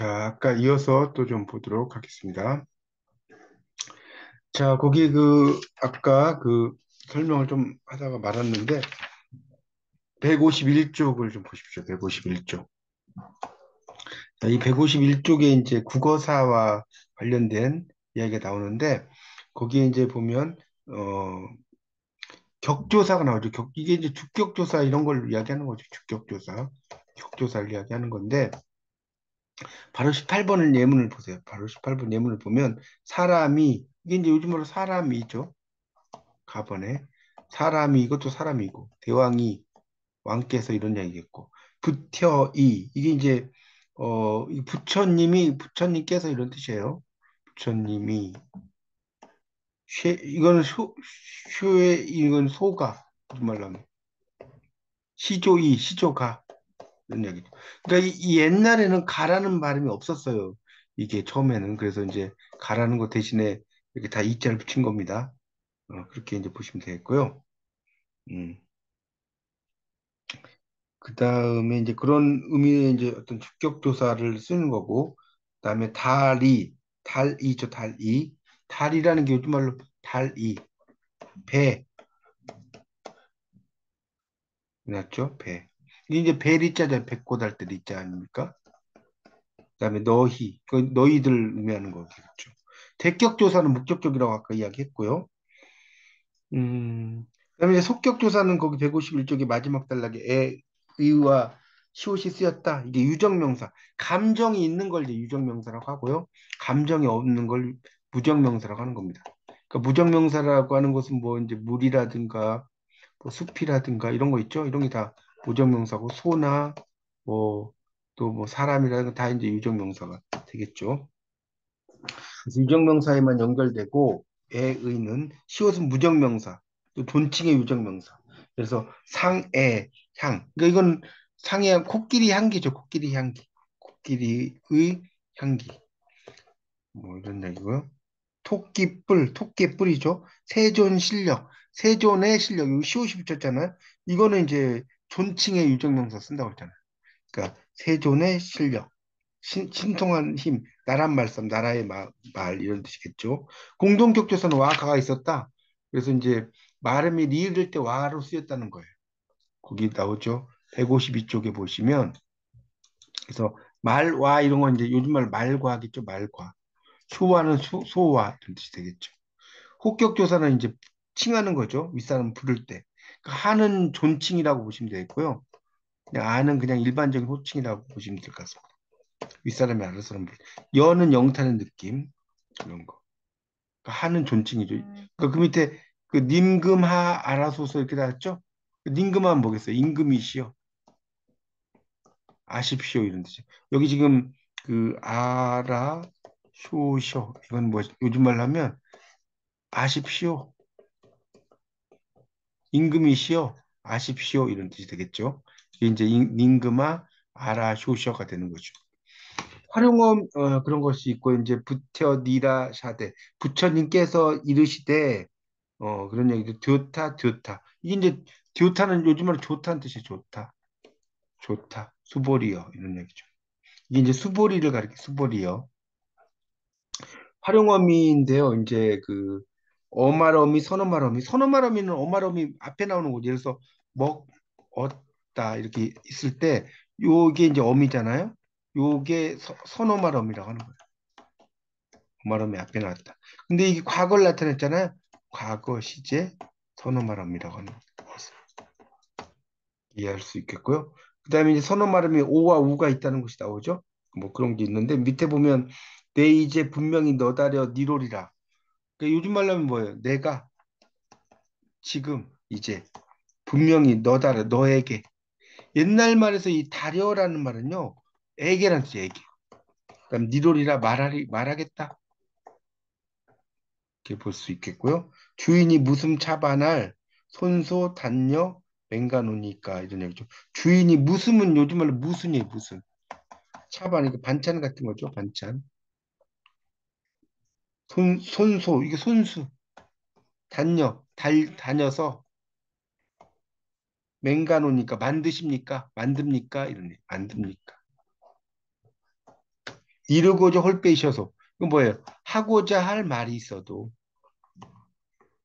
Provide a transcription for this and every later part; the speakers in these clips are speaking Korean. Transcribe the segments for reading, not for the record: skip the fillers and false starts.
자, 아까 이어서 또 좀 보도록 하겠습니다. 자, 거기 아까 설명을 좀 하다가 말았는데, 151쪽을 좀 보십시오. 151쪽. 자, 이 151쪽에 이제 국어사와 관련된 이야기가 나오는데, 거기에 이제 보면, 어, 격조사가 나오죠. 이게 이제 주격조사 이런 걸 이야기하는 거죠. 주격조사. 격조사를 이야기하는 건데, 바로 18번을 예문을 보세요. 바로 18번 예문을 보면, 이게 이제 요즘으로 사람이죠. 가번에 사람이 이것도 사람이고 대왕이 왕께서 이런 이야기겠고 부처이 이게 이제 이 부처님께서 이런 뜻이에요. 부처님이 이거는 이건 소가 무슨 말로 하면 시조가 이런 이야기죠. 그러니까 이 옛날에는 가라는 발음이 없었어요. 이게 처음에는 그래서 이제 가라는 거 대신에 이렇게 다 이자를 붙인 겁니다. 그렇게 이제 보시면 되겠고요. 음. 그 다음에 이제 그런 의미의 이제 어떤 주격 조사를 쓰는 거고, 그 다음에 달이죠, 달이. 달이라는 게 요즘 말로 달이, 배, 맞죠? 배. 이게 이제 배리자잖아요. 배꼽 할때 리자 아닙니까? 그 다음에 너희들 의미하는 거겠죠. 대격 조사는 목적격이라고 아까 이야기했고요. 그다음에 이제 속격조사는 거기 151쪽의 마지막 단락에 의와 시옷이 쓰였다. 이게 유정명사. 감정이 있는 걸 이제 유정명사라고 하고요. 감정이 없는 걸 무정명사라고 하는 겁니다. 그러니까 무정명사라고 하는 것은 뭐 이제 물이라든가 뭐 숲이라든가 이런 거 있죠. 이런 게 다 무정명사고 소나 뭐 또 뭐 사람이라든가 다 이제 유정명사가 되겠죠. 그래서 유정명사에만 연결되고 애의는 시옷은 무정명사, 또 존칭의 유정명사. 그래서 상애 향. 그러니까 이건 상해 코끼리 향기죠. 코끼리 향기. 코끼리의 향기. 뭐 이런 얘기고요. 토끼의 뿔이죠. 세존 실력. 세존의 실력. 이거 시옷이 붙였잖아요. 이거는 이제 존칭의 유정명사 쓴다고 했잖아요. 그러니까 세존의 실력. 신통한 힘, 나란 말씀, 나라의 말 이런 뜻이겠죠. 공동격조사는 와가가 있었다. 그래서 이제 말음이 리을일 때 와로 쓰였다는 거예요. 거기 나오죠. 152쪽에 보시면 그래서 말와 이런 건 이제 요즘 말 말과하겠죠. 말과. 소와는 소와 이런 뜻이 되겠죠. 호격조사는 이제 칭하는 거죠. 윗사람 부를 때. 그러니까 하는 존칭이라고 보시면 되겠고요. 그냥 아는 그냥 일반적인 호칭이라고 보시면 될 것 같습니다. 윗사람이 아랫사람 여는 영타는 느낌 이런 거 그러니까 하는 존칭이죠. 그러니까 그 밑에 그 님금하 아라소서 이렇게 나왔죠. 그 님금하면 뭐겠어요? 임금이시여 아십시오 이런 뜻이죠. 여기 지금 그 아라 쇼셔 이건 뭐 요즘 말로 하면 아십시오 임금이시여 아십시오 이런 뜻이 되겠죠. 이게 이제 님금하 아라 쇼셔가 되는 거죠. 활용어 그런 것이 있고 이제 부처니라 샤데 부처님께서 이르시되 그런 얘기도 듀타 이게 이제 듀타는 요즘으로 좋다는 뜻이 좋다 수보리여 이런 얘기죠. 이게 이제 수보리를 가리켜 수보리여 활용어미인데요. 이제 어말어미 선어말어미는 어말어미 앞에 나오는 거죠. 그래서 먹 얻다 이렇게 있을 때 요게 이제 어미잖아요. 요게 선어말어미라고 하는 거예요. 말음이 앞에 나왔다. 근데 이게 과거를 나타냈잖아요. 과거 시제 선어 말음이라고 하는 것을 이해할 수 있겠고요. 그 다음에 이제 선어 말음이 오와 우가 있다는 것이 나오죠. 뭐 그런 게 있는데 밑에 보면 내 이제 분명히 너다려 니로리라. 그러니까 요즘 말로 하면 뭐예요? 내가 지금 이제 분명히 너다려 너에게 옛날 말에서 이 다려라는 말은요. 에게란 뜻이에요. 에게. 그럼 니로리라 말하겠다. 이렇게 볼 수 있겠고요. 주인이 무슨 차반할 손소 단녀 맹가노니까 이런 얘기죠. 주인이 무슨은 요즘 말로 무슨이에요. 무슨 차반 이게 반찬 같은 거죠. 반찬. 손소 이게 손수 단녀 다녀서 맹가노니까 만듭니까 이런 얘기. 만듭니까. 이르고자 홀 빼셔서. 이건 뭐예요? 하고자 할 말이 있어도,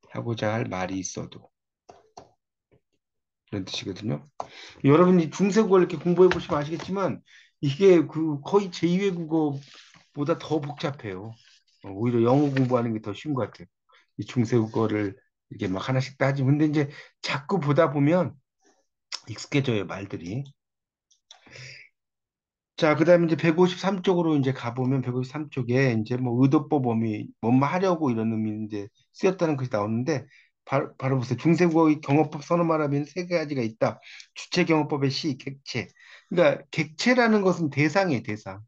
하고자 할 말이 있어도. 이런 뜻이거든요. 여러분이 중세국어를 이렇게 공부해 보시면 아시겠지만, 이게 그 거의 제2외국어보다 더 복잡해요. 오히려 영어 공부하는 게 더 쉬운 것 같아요. 이 중세국어를 이렇게 막 하나씩 따지면. 근데 이제 자꾸 보다 보면 익숙해져요, 말들이. 자, 그다음에 이제 153쪽으로 이제 가보면 153쪽에 이제 뭐 의도법 범위, 뭐뭐 하려고 이런 의미 이제 쓰였다는 것이 나오는데 바로 보세요. 중세국어의 경어법 선어말하면 세 가지가 있다. 주체 경어법의 시, 객체. 그러니까 객체라는 것은 대상이에요, 대상.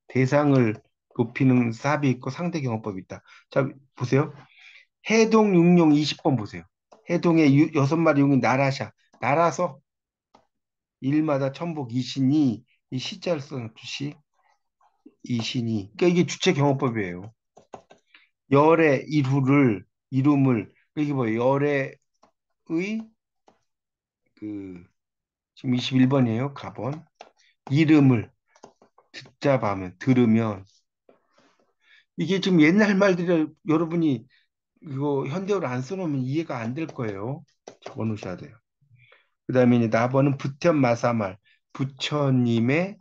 대상을 높이는 사비 있고 상대 경어법이 있다. 자, 보세요. 해동 육룡 20번 보세요. 해동의 여섯 마리 용이 나라샤. 날아서 일마다 천복 이신이 이 시자를 써놓죠, 시. 이신이. 그러니까 이게 주체 경어법이에요. 열의 이루를, 이름을, 이게 뭐예요? 열의 그, 지금 21번이에요. 가번. 이름을 듣자하면, 들으면. 이게 지금 옛날 말들을 여러분이 이거 현대어로 안 써놓으면 이해가 안 될 거예요. 적어 놓으셔야 돼요. 그 다음에 이제 나번은 부천마사말. 부처님의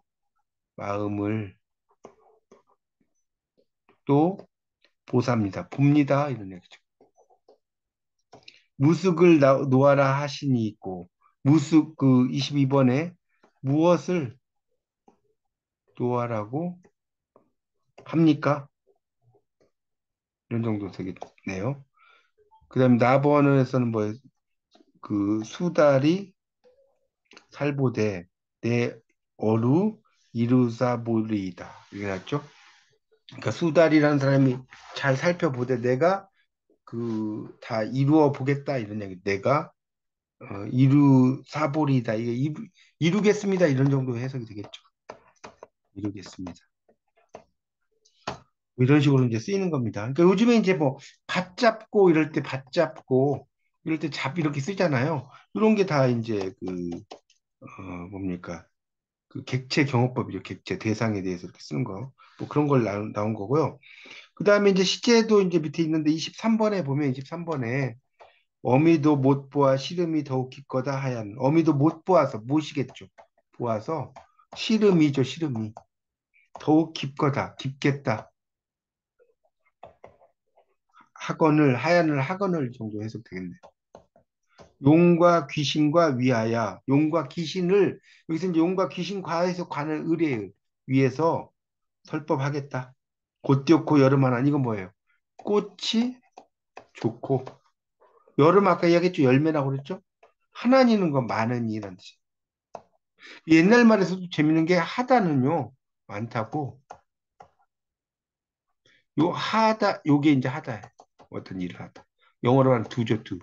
마음을 또 보삽니다. 봅니다. 이런 얘기죠. 무숙을 놓아라 하시니 있고, 무숙 그 22번에 무엇을 놓아라고 합니까? 이런 정도 되겠네요. 그 다음에 나번에서는 뭐, 그 수달이 살보되 내 어루 이루사보리이다. 이게 났죠? 그러니까 수달이라는 사람이 잘 살펴보되 내가 그 다 이루어 보겠다 이런 얘기. 내가 이루사보리이다. 이게 이루겠습니다. 이런 정도 해석이 되겠죠. 이루겠습니다. 뭐 이런 식으로 이제 쓰이는 겁니다. 그러니까 요즘에 이제 뭐 받잡고 이럴 때 받잡고 이럴 때 잡 이렇게 쓰잖아요. 이런 게 다 이제 그 뭡니까? 그 객체 경어법이죠. 객체 대상에 대해서 이렇게 쓰는 거. 뭐 그런 걸 나온 거고요. 그 다음에 이제 시제도 이제 밑에 있는데 23번에 보면 23번에 어미도 못 보아 시름이 더욱 깊거다 하얀 어미도 못 보아서 못이겠죠. 보아서 시름이죠. 시름이 더욱 깊거다 깊겠다 학원을 하얀을 학원을 정도 해석되겠네요. 용과 귀신과 위하여 용과 귀신을 여기서 이제 용과 귀신 과에서 관을 의뢰 위해서 설법하겠다. 꽃 좋고 여름 하나 이건 뭐예요? 꽃이 좋고 여름 아까 이야기했죠 열매라고 그랬죠? 하나니는 건 많은 이란 뜻이에요. 옛날 말에서도 재밌는 게 하다는요 많다고 요 하다 요게 이제 하다예요. 어떤 일을 하다. 영어로 하는 두죠 두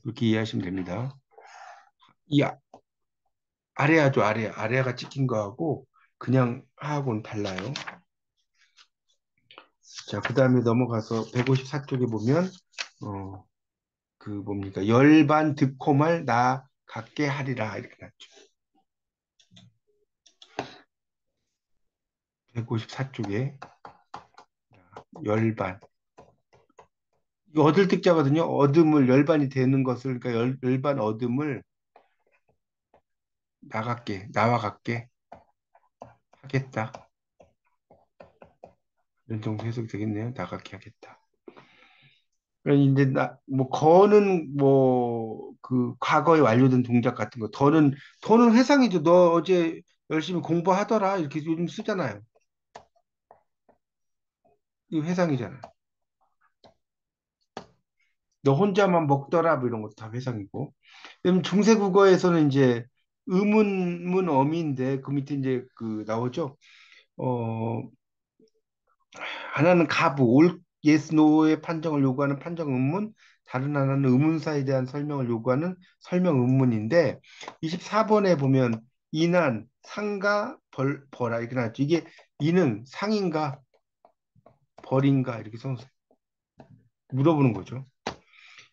그렇게 이해하시면 됩니다. 이 아래아죠, 아래. 아래아가 찍힌 거하고 그냥 하하고는 달라요. 자, 그 다음에 넘어가서 154쪽에 보면, 어, 그 뭡니까? 열반 득호말 나 갖게 하리라. 이렇게 났죠. 154쪽에 열반. 이거 얻을 뜻자거든요. 얻음을, 열반이 되는 것을, 그러니까 열반 얻음을 나와 갖게 하겠다. 이런 정도 해석이 되겠네요. 나가게 하겠다. 그러니까 이제 뭐 거는 뭐 그 과거에 완료된 동작 같은 거 더는 회상이죠. 너 어제 열심히 공부하더라 이렇게 요즘 쓰잖아요. 이 회상이잖아. 너 혼자만 먹더라 뭐 이런 것도 다 회상이고. 그럼 중세국어에서는 이제 의문문 어미인데 그 밑에 이제 그 나오죠. 어 하나는 가부, yes, no의 판정을 요구하는 판정 의문, 다른 하나는 의문사에 대한 설명을 요구하는 설명 의문인데, 24번에 보면 이난, 상가, 벌아 이렇게 나왔죠. 이게 이는 상인가, 벌인가 이렇게 써서 물어보는 거죠.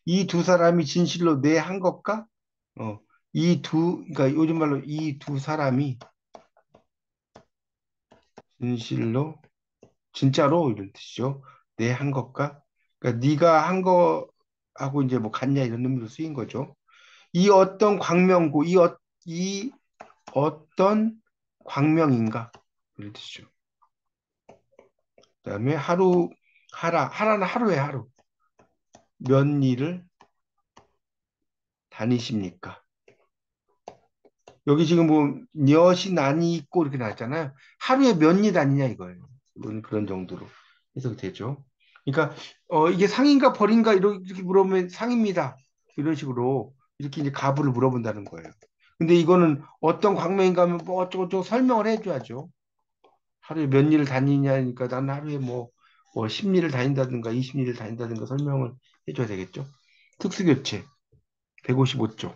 이 두 사람이 진실로 내 한 것까? 그러니까 요즘 말로 이 두 사람이 진실로 진짜로 이런 뜻이죠. 내 한 것과 그러니까 네가 한 거하고 이제 뭐 같냐 이런 의미로 쓰인 거죠. 이 어떤 광명고 이 어떤 광명인가 이런 뜻이죠. 그다음에 하라는 하루에 하루 몇 일을 다니십니까? 여기 지금 뭐 녀시 난이 있고 이렇게 나왔잖아요. 하루에 몇 일 다니냐 이거예요. 그런 정도로 해석이 되죠. 그러니까 이게 상인가 벌인가 이렇게 물어보면 상입니다. 이런 식으로 이렇게 이제 가부를 물어본다는 거예요. 근데 이거는 어떤 광명인가 하면 뭐 어쩌고저쩌고 설명을 해줘야죠. 하루에 몇 일을 다니냐니까 나는 하루에 뭐 10일을 다닌다든가 20일을 다닌다든가 설명을 해줘야 되겠죠. 특수교체 155쪽.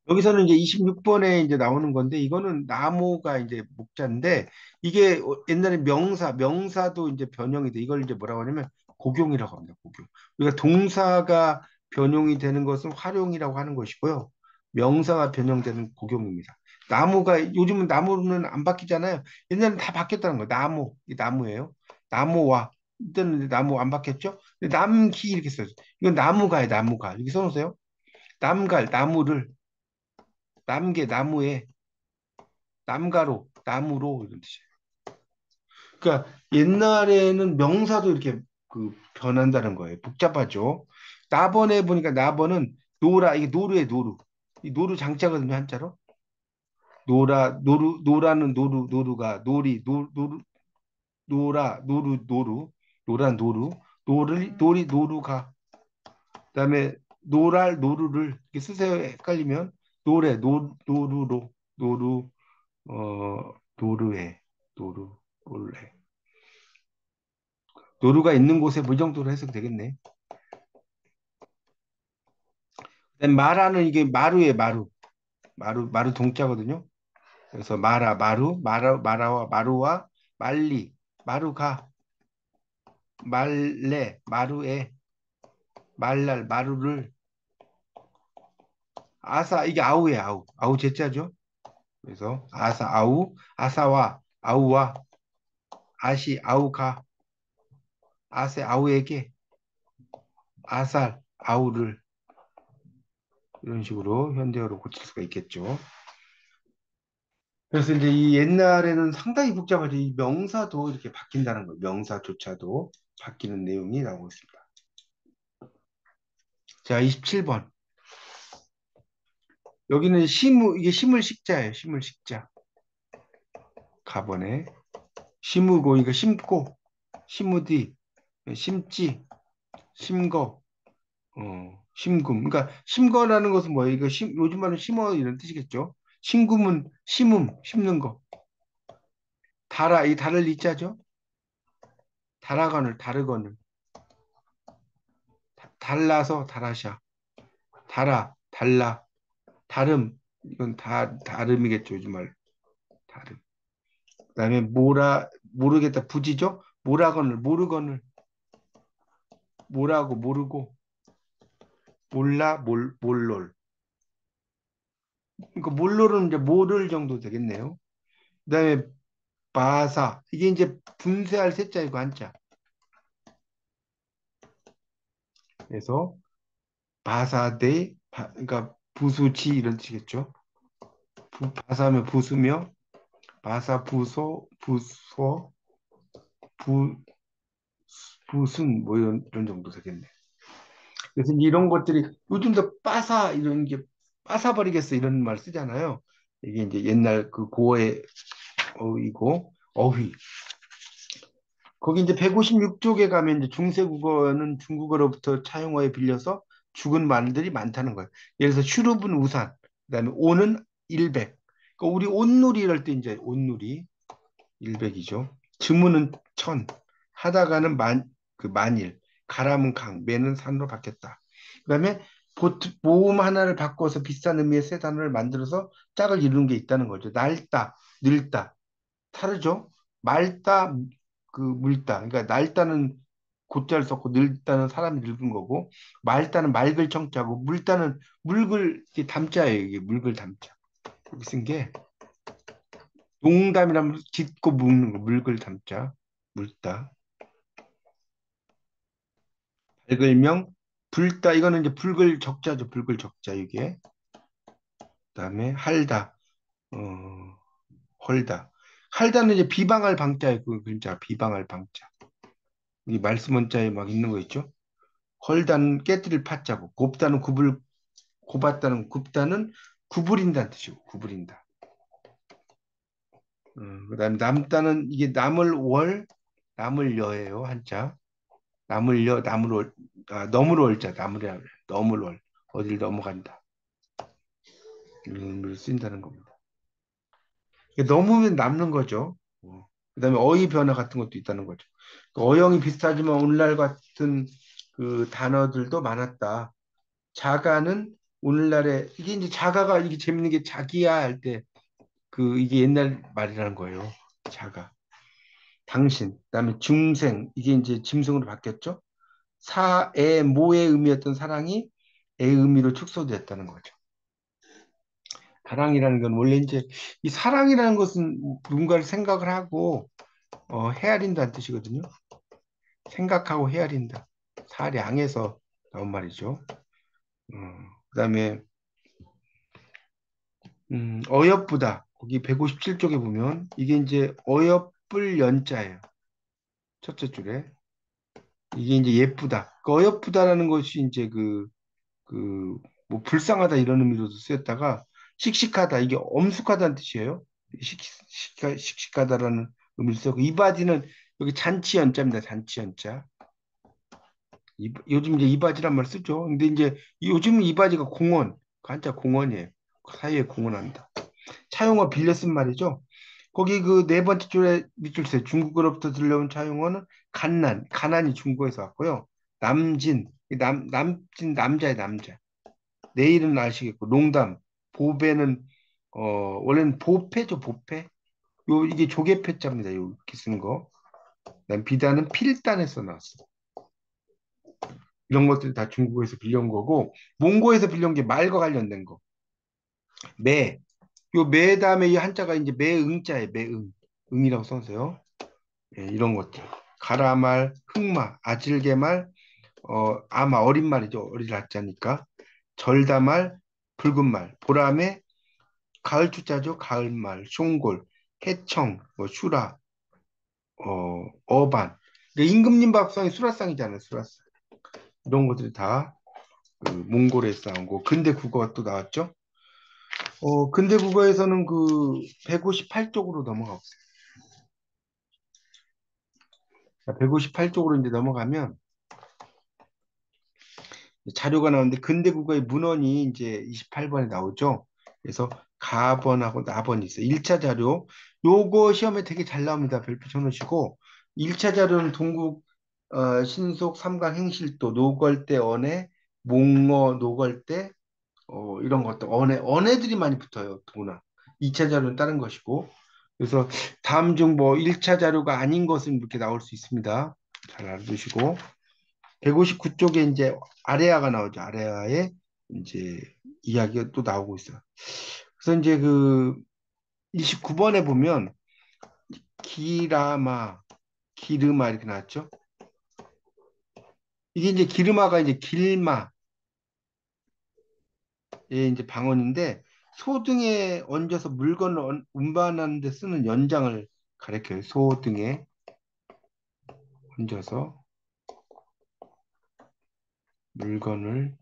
여기서는 이제 26번에 이제 나오는 건데 이거는 나무가 이제 목자인데 이게 옛날에 명사도 이제 변형이 돼. 이걸 이제 뭐라고 하냐면 곡용이라고 합니다. 곡용. 우리가 동사가 변형이 되는 것은 활용이라고 하는 것이고요. 명사가 변형되는 곡용입니다. 요즘은 나무는 안 바뀌잖아요. 옛날엔 다 바뀌었다는 거예요. 이 나무예요. 나무와 이때는 나무 안 바뀌었죠? 근데 남기 이렇게 써요. 이건 나무가에 나무가 이렇게 써놓으세요. 남갈 나무를 나무에 나무로 이런 뜻이에요. 그러니까 옛날에는 명사도 이렇게 변한다는 거예요. 복잡하죠. 나번에 보니까 나번은 이게 노루의 노루. 이 노루 장자거든요, 한자로. 노라는 노루가 노루가. 그다음에 노루를 이렇게 쓰세요. 헷갈리면 노루, 노르해, 올해. 노루가 있는 곳에 뭐 이 정도로 해석이 되겠네. 그다음에 마라는 이게 마루에 마루 동자거든요. 그래서 마루와 말리, 마루가, 말레, 마루에, 말날, 마루를, 이게 아우 제자죠. 그래서 아우와, 아우가, 아우에게, 아우를, 이런 식으로 현대어로 고칠 수가 있겠죠. 그래서 이제 이 옛날에는 상당히 복잡하죠. 이 명사도 이렇게 바뀐다는 거예요. 명사조차도 바뀌는 내용이 나오고 있습니다. 자, 27번. 여기는 이게 심을식자예요. 심을식자. 가번에. 심으고, 이거 심고, 심으디, 심지, 심거, 심금. 그러니까 심거라는 것은 뭐예요? 요즘 말은 심어 이런 뜻이겠죠. 심금은 심는 거. 이 달을 이자죠. 다르거늘. 달라서 달아샤. 달라. 다름. 이건 다름이겠죠. 요즘 말. 다름. 그다음에 모르겠다. 부지죠? 모르고, 몰롤. 그러니까 몰롤은 이제 모를 정도 되겠네요. 그다음에 바사. 이게 이제 분쇄할 세자이고 한자. 그래서 그러니까 부수지 이런 뜻이겠죠. 바사하면 부수며, 바사 부, 부순, 뭐 이런 정도 되겠네. 그래서 이런 것들이 요즘도 이런 게 빠사버리겠어 이런 말 쓰잖아요. 이게 이제 옛날 그 고어의 어휘고 어휘. 거기 이제 156쪽에 가면 이제 중세국어는 중국어로부터 차용어에 빌려서 죽은 말들이 많다는 거예요. 예를 들어서 슈룹은 우산, 그다음에 오는 일백. 그러니까 우리 온누리 이럴 때 이제 온누리 일백이죠. 증문은 천, 하다가는 만일, 가람은 강, 매는 산으로 바뀌었다. 그다음에 모음 하나를 바꿔서 비슷한 의미의 세 단어를 만들어서 짝을 이루는 게 있다는 거죠. 낡다, 늙다, 다르죠. 맑다, 물다. 그러니까 낡다는 곧자를 썼고 늙다는 사람이 늙은 거고 맑다는 맑을 청자고 물다는 묽을 이게 담자예요. 이게 묽을 담자. 여기 쓴 게 농담이라면 짓고 묵는 거 묽을 담자. 묽다. 밝을명, 붉다. 이거는 이제 붉을 적자죠. 붉을 적자, 이게. 그다음에 할다. 어, 헐다. 할다는 이제 비방할 방자예요. 그 글자, 비방할 방자. 이 말씀 원자에 막 있는 거 있죠? 헐다는 깨뜨릴 파자고, 곱다는 굽을, 곱았다는 굽다는 구부린다는 뜻이고, 구부린다. 그다음에 남다는 이게 남을 월, 남을 여예요, 한자. 남을 여, 남을 월, 넘을 월자, 남을 월, 넘을 월. 어딜 넘어간다. 이런 의미로 쓰인다는 겁니다. 이게 넘으면 남는 거죠. 그다음에 어휘 변화 같은 것도 있다는 거죠. 그 어형이 비슷하지만 오늘날 같은 그 단어들도 많았다. 자가는 오늘날에 이게 이제 자가가 이게 재밌는 게 자기야 할 때 그 이게 옛날 말이라는 거예요. 자가. 당신. 그다음에 중생. 이게 이제 짐승으로 바뀌었죠. 사애 모의 의미였던 사랑이 애 의미로 축소됐다는 거죠. 사랑이라는 건 원래 이제 이 사랑이라는 것은 누군가를 생각을 하고 헤아린다는 뜻이거든요. 생각하고 헤아린다. 사량에서 나온 말이죠. 그다음에 어여쁘다. 거기 157쪽에 보면 이게 이제 어여쁠 연자예요. 첫째 줄에 이게 이제 예쁘다. 그 어여쁘다라는 것이 이제 뭐 불쌍하다 이런 의미로도 쓰였다가 씩씩하다 이게 엄숙하다는 뜻이에요. 씩씩하다라는 의미로 쓰고 이바지는 여기 잔치 연자입니다. 잔치 연자. 요즘 이제 이바지란 말 쓰죠. 근데 이제 요즘 이바지가 공원, 그 한자 공원이에요. 그 사이에 공원한다. 차용어 빌려 쓴 말이죠. 거기 그 네 번째 줄에 밑줄 세 중국어로부터 들려온 차용어는 갓난, 가난이 중국에서 왔고요. 남진, 남진 남자의 남자. 내일은 아시겠고 농담, 보배는 원래는 보패죠, 보패. 요 이게 조개패자입니다. 요 이렇게 쓰는 거. 그다음 비단은 필단에서 나왔어. 이런 것들이 다 중국에서 빌려온 거고 몽고에서 빌려온 게 말과 관련된 거. 매. 요 매 다음에 이 한자가 이제 매응자에 매응. 응이라고 써서요. 예, 이런 것들. 가라말, 흑마, 아질개말, 아마 어린 말이죠. 어린 아자니까. 절다말, 붉은 말. 보람에 가을 추자죠. 가을말, 숑골, 해청, 뭐 슈라, 어반. 그러니까 임금님 밥상이 수라상이잖아요. 수라상. 이런 것들이 다 그 몽골에서 나온 거. 근대 국어가 또 나왔죠. 근대 국어에서는 그 158쪽으로 넘어가 보세요. 158쪽으로 이제 넘어가면 자료가 나오는데 근대 국어의 문헌이 이제 28번에 나오죠. 그래서 가번하고 나번이 있어요. 1차 자료. 요거 시험에 되게 잘 나옵니다. 별표 쳐놓으시고 1차 자료는 동국 신속 삼강 행실도 노걸대 언해 몽어 노걸대 이런 것들 언해들이 많이 붙어요. 더구나. 2차 자료는 다른 것이고 그래서 다음 중 뭐 1차 자료가 아닌 것은 이렇게 나올 수 있습니다. 잘 알아두시고 159쪽에 이제 아레아가 나오죠. 아레아의 이제 이야기가 또 나오고 있어요. 그래서 이제 그 29번에 보면 기라마, 기르마 이렇게 나왔죠. 이게 이제 기르마가 이제 길마의 이제 방언인데 소등에 얹어서 물건을 운반하는 데 쓰는 연장을 가리켜요. 소등에 얹어서 물건을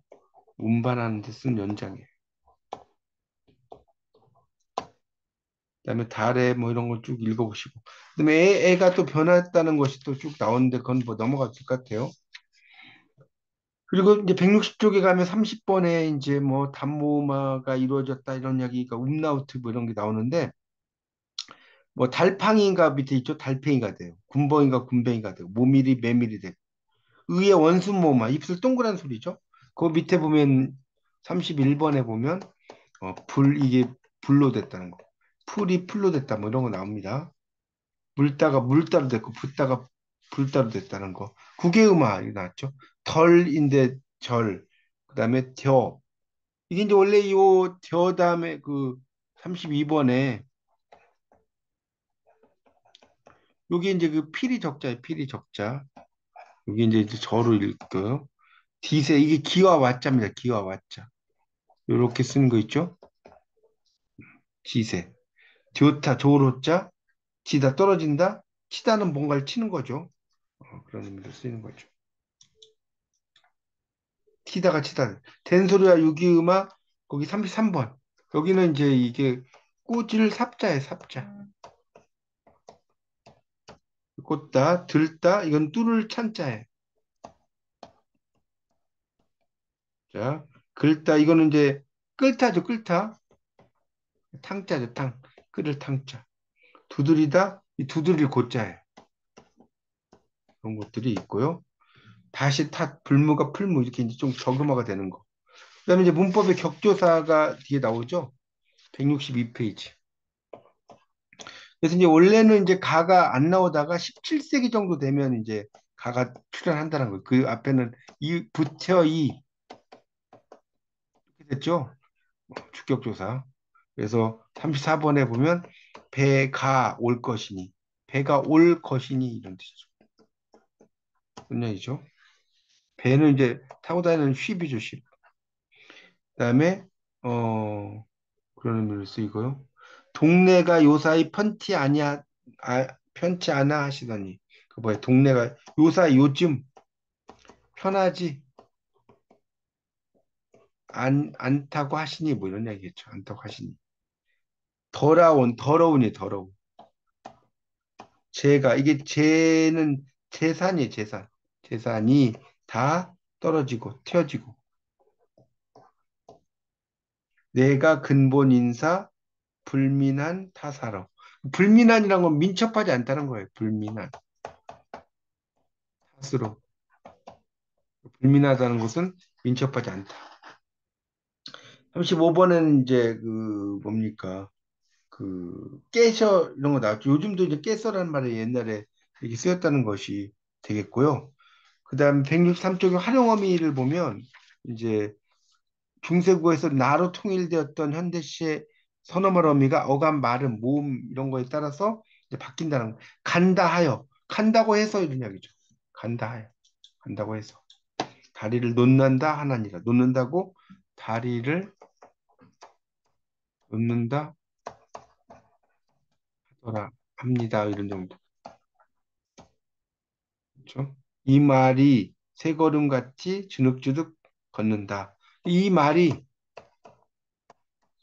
운반하는 데 쓰는 연장이에요. 그다음에 달에 뭐 이런 거 쭉 읽어보시고 그다음에 애가 또 변했다는 것이 또 쭉 나오는데 그건 뭐 넘어갈 것 같아요. 그리고 이제 160쪽에 가면 30번에 이제 뭐 담모마가 이루어졌다 이런 이야기가 음라우트 뭐 이런 게 나오는데 뭐 달팡이가 밑에 있죠. 달팽이가 돼요. 군뱅이가 군뱅이가 되고 모밀이 메밀이 되고 의의 원순모마 입술 동그란 소리죠. 그 밑에 보면 31번에 보면 이게 불로 됐다는 거. 풀이 풀로 됐다 뭐 이런 거 나옵니다. 물다가 물다로 됐고 붓다가 불다로 됐다는 거. 국외음악 나왔죠. 덜인데 절. 그다음에 겨. 이게 이제 원래 겨 다음에 그 32번에 여기 이제 그 필이 적자예요. 필이 적자. 여기 이제 저로 읽고요. 디세 이게 기와 와자입니다. 기와 와자. 이렇게 쓰는 거 있죠? 디세. 좋다, 조로자, 지다, 떨어진다. 치다는 뭔가를 치는 거죠. 그런 의미로 쓰이는 거죠. 치다가 치다. 된소리와 유기음화 거기 33번. 여기는 이제 이게 꾸질 삽자에 삽자. 꽂다, 들다, 이건 뚫을 찬자에. 자, 긁다, 이거는 이제 끌다죠, 끌다. 탕자죠, 탕. 끌을 탕자. 두드리다, 이 두드릴 고자에. 그런 것들이 있고요. 다시 탓, 불무가 풀무, 이렇게 이제 좀 저금화가 되는 거. 그다음에 이제 문법의 격조사가 뒤에 나오죠. 162페이지. 그래서 이제 원래는 이제 가가 안 나오다가 17세기 정도 되면 이제 가가 출현한다는 거예요. 그 앞에는 이 부처 이 이렇게 됐죠. 주격조사. 그래서 34번에 보면 배가 올 것이니 배가 올 것이니 이런 뜻이죠. 무슨 얘기죠? 배는 이제 타고 다니는 쉽이죠, 쉽. 그다음에 그런 의미로 쓰이고요. 동네가 요사이 편티 아니야 편치 않아 하시더니 그 뭐야 동네가 요사 요즘 편하지 않다고 하시니 뭐 이런 얘기겠죠. 않다고 하시니 더러운이 더러운 재가 이게 재는 재산이에요. 재산 재산이 다 떨어지고 튀어지고 내가 근본 인사 불민한 타사로 불민한이란 건 민첩하지 않다는 거예요. 불민한 탓으로 불민하다는 것은 민첩하지 않다. 35번은 이제 그 뭡니까? 그 깨셔 이런 거 나왔죠. 요즘도 이제 깨서라는 말이 옛날에 이렇게 쓰였다는 것이 되겠고요. 그다음 163쪽의 활용어미를 보면 이제 중세국어에서 나로 통일되었던 현대시의 선어말 어미가 어감, 발음, 모음 이런 거에 따라서 이제 바뀐다는 거. 간다 하여, 간다고 해서 이런 이야기죠. 간다 하여, 간다고 해서 다리를 놓는다 하나니라. 놓는다고 다리를 놓는다 하더라 합니다. 이런 정도. 그렇죠? 이 말이 세 걸음같이 주눅주눅 걷는다. 이 말이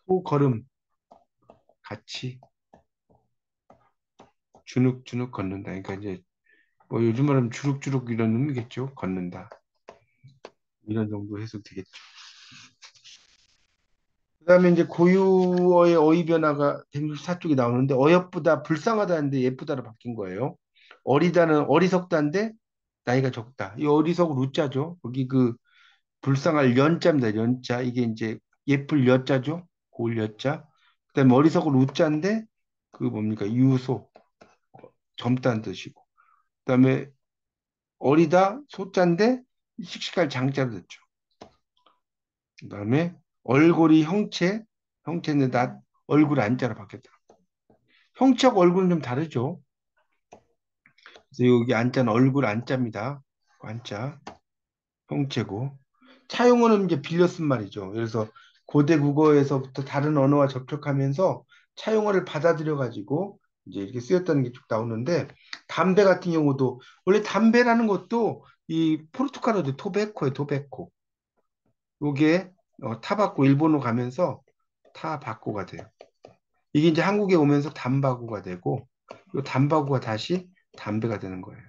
소걸음 같이 주눅주눅 걷는다. 그러니까 이제 뭐 요즘 말하면 주룩주룩 이런 의미겠죠. 걷는다. 이런 정도 해석되겠죠. 그다음에 이제 고유어의 어휘 변화가 164쪽에 나오는데 어여쁘다, 불쌍하다는데 예쁘다로 바뀐 거예요. 어리다는 어리석다인데 나이가 적다. 이 어리석 루자죠. 거기 그 불쌍할 연자입니다. 연자. 이게 이제 예쁠 여자죠. 고울 여자. 그다음에 어리석을 우자인데 그 뭡니까? 유소. 젊다는 뜻이고. 그다음에 어리다 소자인데 씩씩할 장자로 됐죠. 그다음에 얼굴이 형체. 형체는 나 얼굴 안자로 바뀌었다. 형체하고 얼굴은 좀 다르죠. 그래서 여기 안자는 얼굴 안자입니다. 안자. 형체고. 차용어는 이제 빌려 쓴 말이죠. 그래서 고대 국어에서부터 다른 언어와 접촉하면서 차용어를 받아들여 가지고 이제 이렇게 쓰였다는 게 쭉 나오는데 담배 같은 경우도 원래 담배라는 것도 이 포르투갈어도 토베코예요, 토베코. 요게 타바코 일본으로 가면서 타바코가 돼요. 이게 이제 한국에 오면서 담바구가 되고 이 담바구가 다시 담배가 되는 거예요.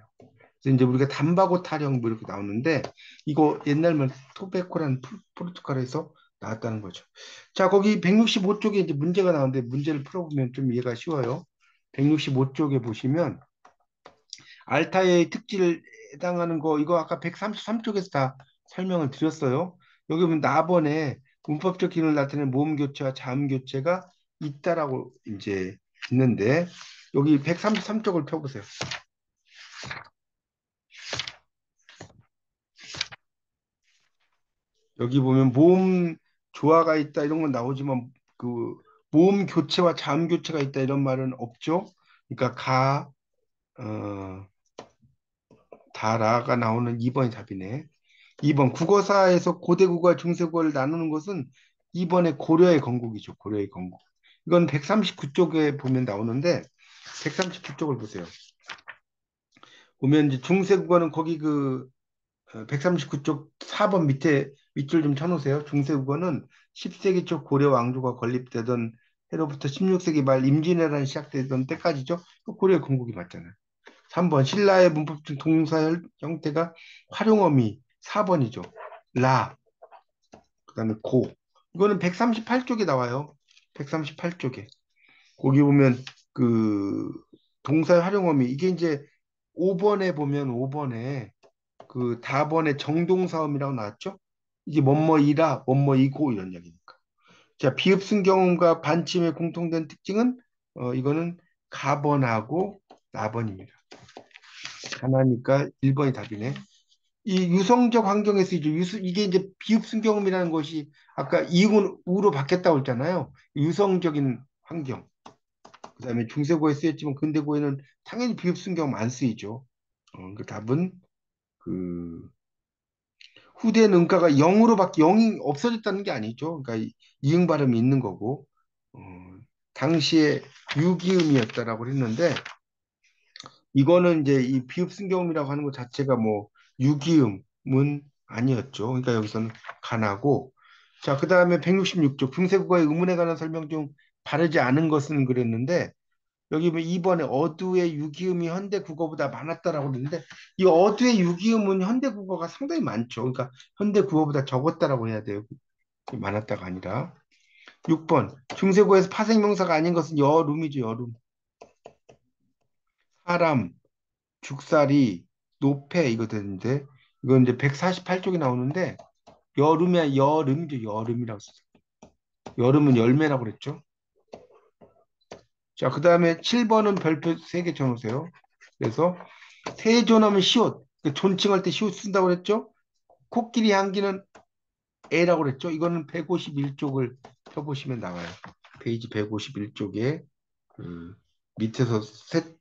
그래서 이제 우리가 담바고 타령 뭐 이렇게 나오는데 이거 옛날 말 토베코라는 포르투갈에서 나왔다는 거죠. 자, 거기 165쪽에 이제 문제가 나오는데 문제를 풀어보면 좀 이해가 쉬워요. 165쪽에 보시면 알타의 특질을 해당하는 거 이거 아까 133쪽에서 다 설명을 드렸어요. 여기 보면 나번에 문법적 기능을 나타내는 모음 교체와 자음 교체가 있다라고 이제 있는데 여기 133쪽을 펴보세요. 여기 보면 모음 조화가 있다 이런 건 나오지만 그 모음 교체와 자음 교체가 있다 이런 말은 없죠. 그러니까 가, 어, 다라가 나오는 2번이 답이네. 2번 국어사에서 고대 국어와 중세 국어를 나누는 것은 2번의 고려의 건국이죠. 고려의 건국. 이건 139쪽에 보면 나오는데 139쪽을 보세요. 보면 이제 중세 국어는 거기 그 139쪽 4번 밑에 밑줄 좀 쳐놓으세요. 중세 국어는 10세기 초 고려 왕조가 건립되던 해로부터 16세기 말 임진왜란이 시작되던 때까지죠. 그 고려의 건국이 맞잖아요. 3번 신라의 문법중 동사 형태가 활용어미 4번이죠. 라, 그다음에 고. 이거는 138쪽에 나와요. 138쪽에. 거기 보면 그 동사의 활용어미 이게 이제 5번에 보면 5번에 그 다번에 정동사음이라고 나왔죠? 이게 뭐뭐이라 뭐뭐이고 이런 얘기니까. 자, 비읍승경음과 반침의 공통된 특징은 이거는 가번하고 나번입니다. 하나니까 1번이 답이네. 이 유성적 환경에서 이제 이게 이제 비읍승경음이라는 것이 아까 이은 우로 바뀌었다고 했잖아요. 유성적인 환경. 그다음에 중세고에 쓰였지만 근대고에는 당연히 비읍승경음 안 쓰이죠. 그 답은 그 후대는 음가가 0으로밖에 0이 없어졌다는 게 아니죠. 그러니까 이응 발음이 있는 거고 어, 당시에 유기음이었다라고 했는데 이거는 이제 이 비읍승경음이라고 하는 것 자체가 뭐 유기음은 아니었죠. 그러니까 여기서는 가나고 자, 그다음에 166쪽 중세국어의 의문에 관한 설명 중 바르지 않은 것은 그랬는데 여기 보면 2번에 어두의 유기음이 현대 국어보다 많았다라고 그러는데 이 어두의 유기음은 현대 국어가 상당히 많죠. 그러니까 현대 국어보다 적었다라고 해야 돼요. 많았다가 아니라. 6번 중세고에서 파생명사가 아닌 것은 여름이죠. 여름. 사람, 죽살이, 노패 이거 되는데 이건 이제 148쪽이 나오는데 여름이야 여름이죠. 여름이라고 써요. 여름은 열매라고 그랬죠. 자, 그 다음에 7번은 별표 3개 쳐놓으세요. 그래서 세존하면 시옷. 그 존칭할 때 시옷 쓴다고 그랬죠? 코끼리 향기는 애라고 그랬죠? 이거는 151쪽을 펴보시면 나와요. 페이지 151쪽에 그 밑에서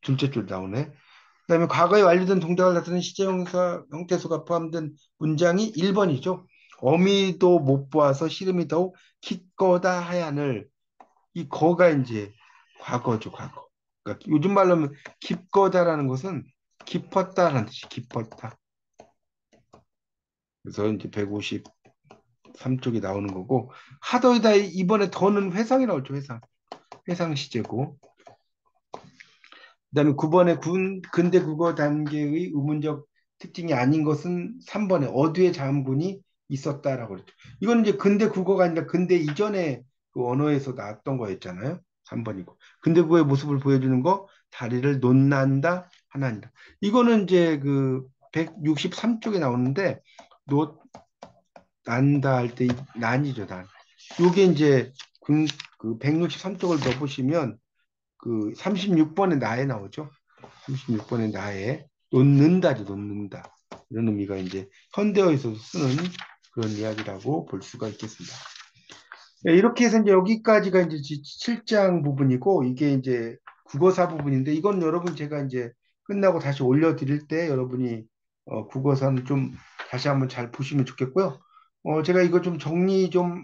둘째 줄 나오네. 그다음에 과거에 완료된 동작을 나타내는 시제형사 형태소가 포함된 문장이 1번이죠. 어미도 못 보아서 시름이 더욱 기꺼다 하얀을 이 거가 이제 과거죠, 과거. 그러니까 요즘 말로 하면 깊거다라는 것은 깊었다라는 뜻이 깊었다. 그래서 이제 153쪽이 나오는 거고 하더이다 이번에 더는 회상이 나오죠, 회상. 회상 시제고. 그다음에 9번에 근대 국어 단계의 의문적 특징이 아닌 것은 3번에 어두의 잠군이 있었다라고 그랬죠. 이건 이제 근대 국어가 아니라 근대 이전의 그 언어에서 나왔던 거였잖아요. 3번이고. 근대 국어의 모습을 보여주는 거 다리를 논난다 하나니다. 이거는 이제 그 163쪽에 나오는데 논난다 할 때 난이죠, 난. 요게 이제 그 163쪽을 넣어보시면 그 36번에 나에 나오죠. 36번의 나에 놓는다죠, 놓는다. 이런 의미가 이제 현대어에서 쓰는 그런 이야기라고 볼 수가 있겠습니다. 네, 이렇게 해서 이제 여기까지가 이제 7장 부분이고 이게 이제 국어사 부분인데 이건 여러분 제가 이제 끝나고 다시 올려드릴 때 여러분이 국어사는 좀 다시 한번 잘 보시면 좋겠고요. 제가 이거 좀 정리 좀